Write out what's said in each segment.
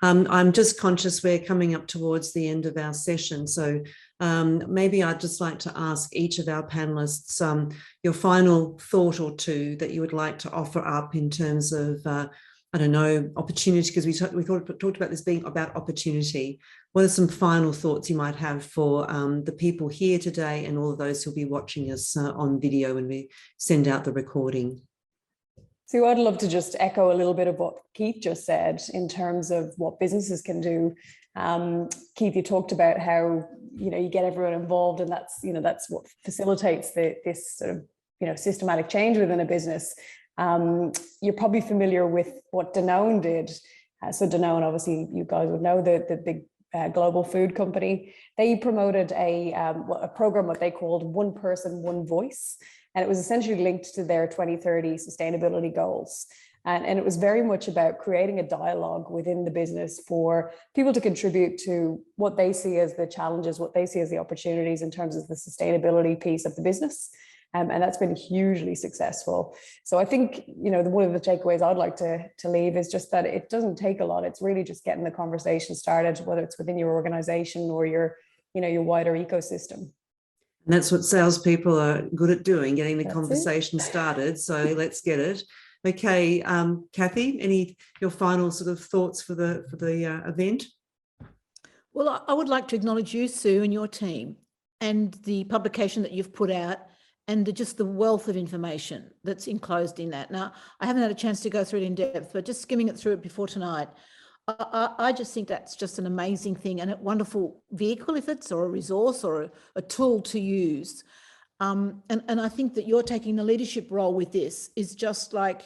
I'm just conscious we're coming up towards the end of our session. So maybe I'd just like to ask each of our panelists your final thought or two that you would like to offer up in terms of, I don't know, opportunity, because we talked about this being about opportunity. What are some final thoughts you might have for the people here today and all of those who'll be watching us on video when we send out the recording? So I'd love to just echo a little bit of what Keith just said in terms of what businesses can do. Keith, you talked about how, you get everyone involved, and that's what facilitates this sort of, systematic change within a business. You're probably familiar with what Danone did. So Danone, obviously, you guys would know the big global food company. They promoted a program, what they called One Person, One Voice. And it was essentially linked to their 2030 sustainability goals. And it was very much about creating a dialogue within the business for people to contribute to what they see as the challenges, what they see as the opportunities in terms of the sustainability piece of the business. And that's been hugely successful. So I think, one of the takeaways I'd like to leave is just that it doesn't take a lot. It's really just getting the conversation started, whether it's within your organization or your wider ecosystem. And that's what salespeople are good at doing, getting the conversation started. So let's get it. Okay, Kathy, your final sort of thoughts for the event? Well, I would like to acknowledge you, Sue, and your team, and the publication that you've put out, and just the wealth of information that's enclosed in that. Now, I haven't had a chance to go through it in depth, but just skimming it through it before tonight, I just think that's just an amazing thing and a wonderful vehicle, if it's, or a resource or a tool to use. And I think that you're taking the leadership role with this is just like,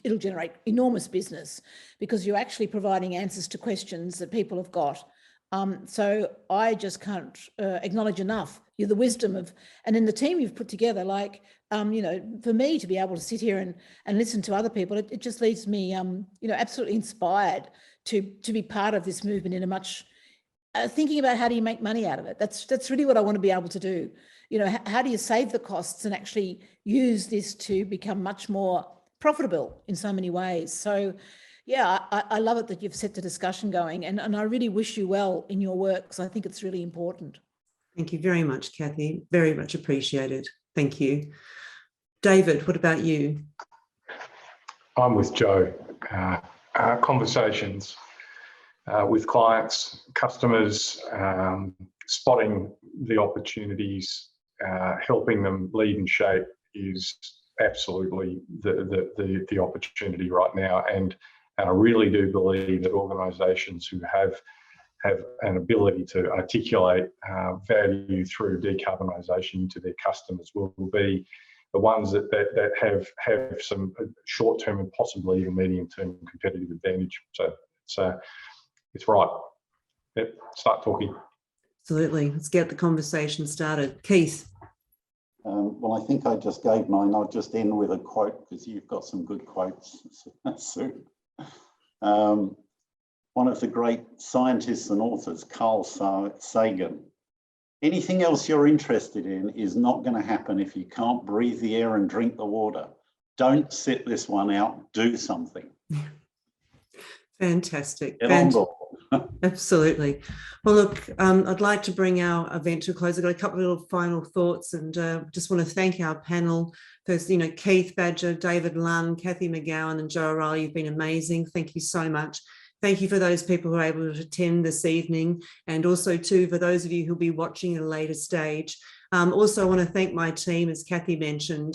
it'll generate enormous business because you're actually providing answers to questions that people have got. So I just can't acknowledge enough the wisdom of, and in the team you've put together, like, for me to be able to sit here and listen to other people, it just leaves me, absolutely inspired to be part of this movement in a much, thinking about how do you make money out of it. That's really what I want to be able to do. How do you save the costs and actually use this to become much more profitable in so many ways? So yeah, I love it that you've set the discussion going, and I really wish you well in your work because I think it's really important. Thank you very much, Kathy. Very much appreciated. Thank you. David, what about you? I'm with Joe. Conversations with clients, customers, spotting the opportunities, helping them lead and shape is absolutely the opportunity right now. And I really do believe that organisations who have an ability to articulate value through decarbonisation to their customers will be the ones that have some short-term and possibly even medium-term competitive advantage. So it's right. Yep, start talking. Absolutely. Let's get the conversation started. Keith. Well, I think I just gave mine. I'll just end with a quote because you've got some good quotes, Sue. One of the great scientists and authors, Carl Sagan. Anything else you're interested in is not going to happen if you can't breathe the air and drink the water. Don't sit this one out. Do something. Fantastic. Get on board. Absolutely. Well, look, I'd like to bring our event to a close. I've got a couple of little final thoughts and just want to thank our panel. First, Keith Badger, David Lunn, Kathy McGowan and Joe O'Reilly, you've been amazing. Thank you so much. Thank you for those people who are able to attend this evening, and also too for those of you who'll be watching at a later stage. Also, I want to thank my team, as Kathy mentioned,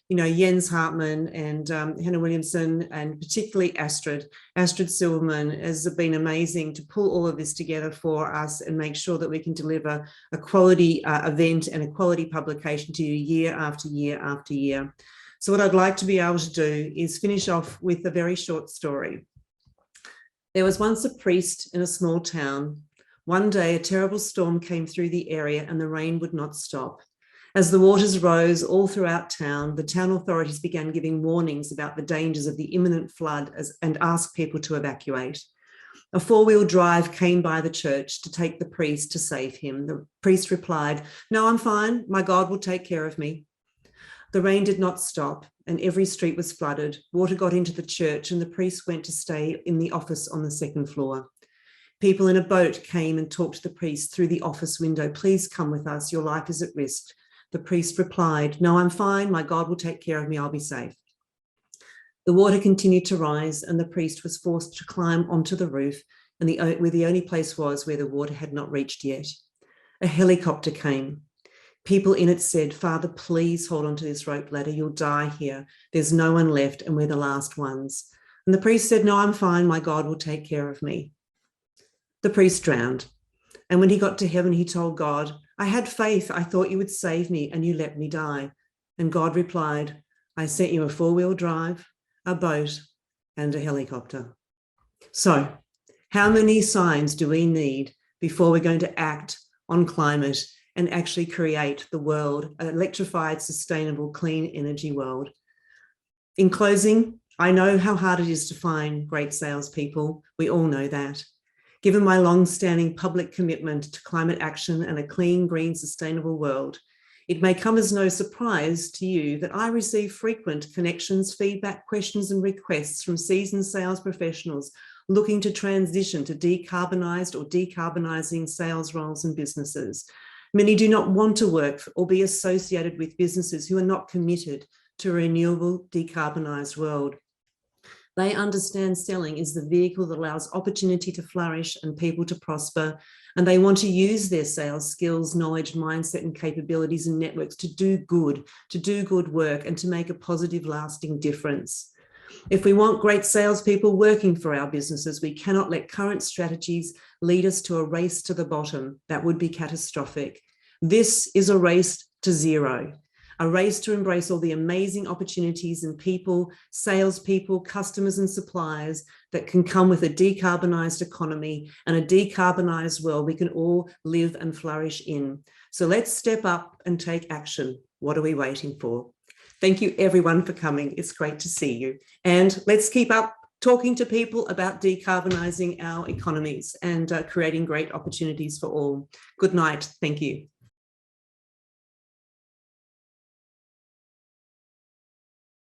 Jens Hartmann and Hannah Williamson, and particularly Astrid Silverman has been amazing to pull all of this together for us and make sure that we can deliver a quality event and a quality publication to you year after year after year. So what I'd like to be able to do is finish off with a very short story. There was once a priest in a small town. One day, a terrible storm came through the area and the rain would not stop. As the waters rose all throughout town, the town authorities began giving warnings about the dangers of the imminent flood and asked people to evacuate. A four-wheel drive came by the church to take the priest to save him. The priest replied, "No, I'm fine. My God will take care of me." The rain did not stop, and every street was flooded. Water got into the church, and the priest went to stay in the office on the second floor. People in a boat came and talked to the priest through the office window. Please come with us, your life is at risk. The priest replied, no, I'm fine, my God will take care of me, I'll be safe. The water continued to rise, and the priest was forced to climb onto the roof, and where the only place was where the water had not reached yet. A helicopter came. People in it said, Father, please hold on to this rope ladder, you'll die here. There's no one left, and we're the last ones. And the priest said, no, I'm fine, my God will take care of me. The priest drowned, and when he got to heaven, he told God, I had faith, I thought you would save me, and you let me die. And God replied, I sent you a 4-wheel drive, a boat, and a helicopter. So, how many signs do we need before we're going to act on climate and actually create the world, an electrified, sustainable, clean energy world? In closing, I know how hard it is to find great salespeople. We all know that. Given my long-standing public commitment to climate action and a clean, green, sustainable world, it may come as no surprise to you that I receive frequent connections, feedback, questions, and requests from seasoned sales professionals looking to transition to decarbonised or decarbonising sales roles and businesses. Many do not want to work or be associated with businesses who are not committed to a renewable, decarbonised world. They understand selling is the vehicle that allows opportunity to flourish and people to prosper, and they want to use their sales skills, knowledge, mindset, and capabilities and networks to do good work, and to make a positive, lasting difference. If we want great salespeople working for our businesses, we cannot let current strategies lead us to a race to the bottom. That would be catastrophic. This is a race to zero. A race to embrace all the amazing opportunities and people, salespeople, customers and suppliers that can come with a decarbonised economy and a decarbonised world we can all live and flourish in. So let's step up and take action. What are we waiting for? Thank you everyone for coming. It's great to see you. And let's keep up talking to people about decarbonising our economies and creating great opportunities for all. Good night. Thank you.